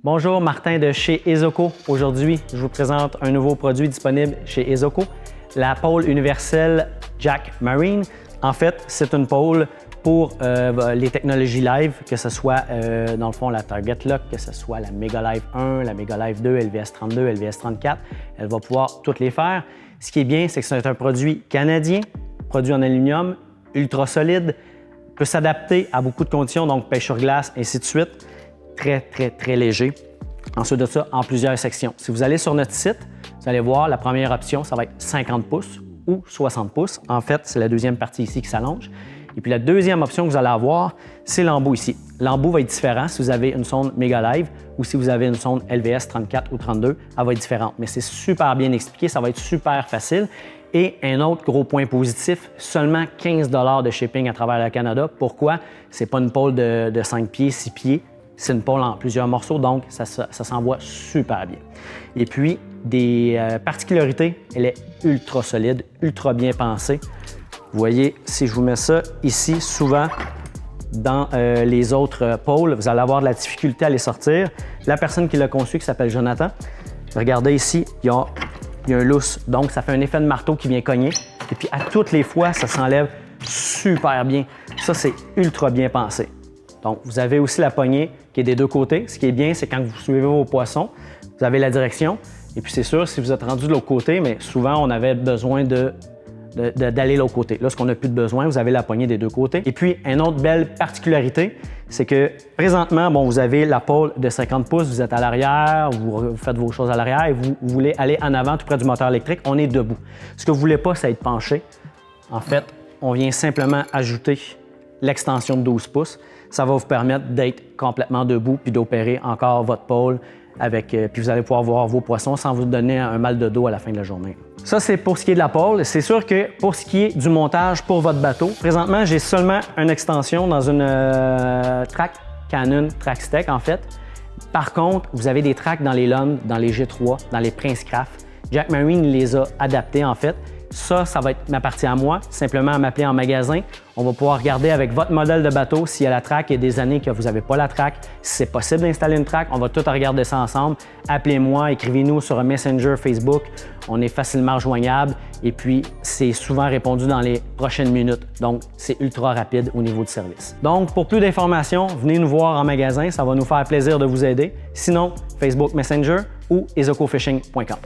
Bonjour, Martin de chez Ezoco. Aujourd'hui, je vous présente un nouveau produit disponible chez Ezoco, la pôle universelle Jack Marine. En fait, c'est une pôle pour les technologies live, que ce soit dans le fond la Target Lock, que ce soit la Mega Live 1, la Mega Live 2, LVS32, LVS34. Elle va pouvoir toutes les faire. Ce qui est bien, c'est que c'est un produit canadien, produit en aluminium, ultra solide, peut s'adapter à beaucoup de conditions, donc pêche sur glace, ainsi de suite. Très léger. Ensuite de ça, en plusieurs sections. Si vous allez sur notre site, vous allez voir la première option, ça va être 50 pouces ou 60 pouces. En fait, c'est la deuxième partie ici qui s'allonge. Et puis la deuxième option que vous allez avoir, c'est l'embout ici. L'embout va être différent si vous avez une sonde Mega Live ou si vous avez une sonde LVS 34 ou 32, elle va être différente. Mais c'est super bien expliqué, ça va être super facile. Et un autre gros point positif, seulement 15 $ de shipping à travers le Canada. Pourquoi? C'est pas une pôle de 5 pieds, 6 pieds. C'est une pôle en plusieurs morceaux, donc ça s'envoie super bien. Et puis, des particularités, elle est ultra solide, ultra bien pensée. Vous voyez, si je vous mets ça ici, souvent, dans les autres pôles, vous allez avoir de la difficulté à les sortir. La personne qui l'a conçu, qui s'appelle Jonathan, regardez ici, il y a un lousse, donc ça fait un effet de marteau qui vient cogner. Et puis, à toutes les fois, ça s'enlève super bien. Ça, c'est ultra bien pensé. Donc, vous avez aussi la poignée qui est des deux côtés. Ce qui est bien, c'est quand vous suivez vos poissons, vous avez la direction. Et puis, c'est sûr, si vous êtes rendu de l'autre côté, mais souvent, on avait besoin d'aller de l'autre côté. Là, ce qu'on n'a plus de besoin, vous avez la poignée des deux côtés. Et puis, une autre belle particularité, c'est que présentement, bon, vous avez la pôle de 50 pouces, vous êtes à l'arrière, vous faites vos choses à l'arrière et vous voulez aller en avant tout près du moteur électrique, on est debout. Ce que vous ne voulez pas, c'est être penché. En fait, on vient simplement ajouter l'extension de 12 pouces. Ça va vous permettre d'être complètement debout puis d'opérer encore votre pôle puis vous allez pouvoir voir vos poissons sans vous donner un mal de dos à la fin de la journée. Ça, c'est pour ce qui est de la pôle. C'est sûr que pour ce qui est du montage pour votre bateau, présentement, j'ai seulement une extension dans une track Canon Traxtech, en fait. Par contre, vous avez des tracks dans les Lund, dans les G3, dans les Prince Craft. Jack Marine les a adaptés, en fait. Ça va être ma partie à moi, simplement à m'appeler en magasin. On va pouvoir regarder avec votre modèle de bateau s'il y a la track. Il y a des années que vous n'avez pas la track. Si c'est possible d'installer une track, on va tout regarder ça ensemble. Appelez-moi, écrivez-nous sur un Messenger Facebook. On est facilement rejoignable et puis c'est souvent répondu dans les prochaines minutes. Donc, c'est ultra rapide au niveau du service. Donc, pour plus d'informations, venez nous voir en magasin. Ça va nous faire plaisir de vous aider. Sinon, Facebook Messenger ou ezocofishing.com.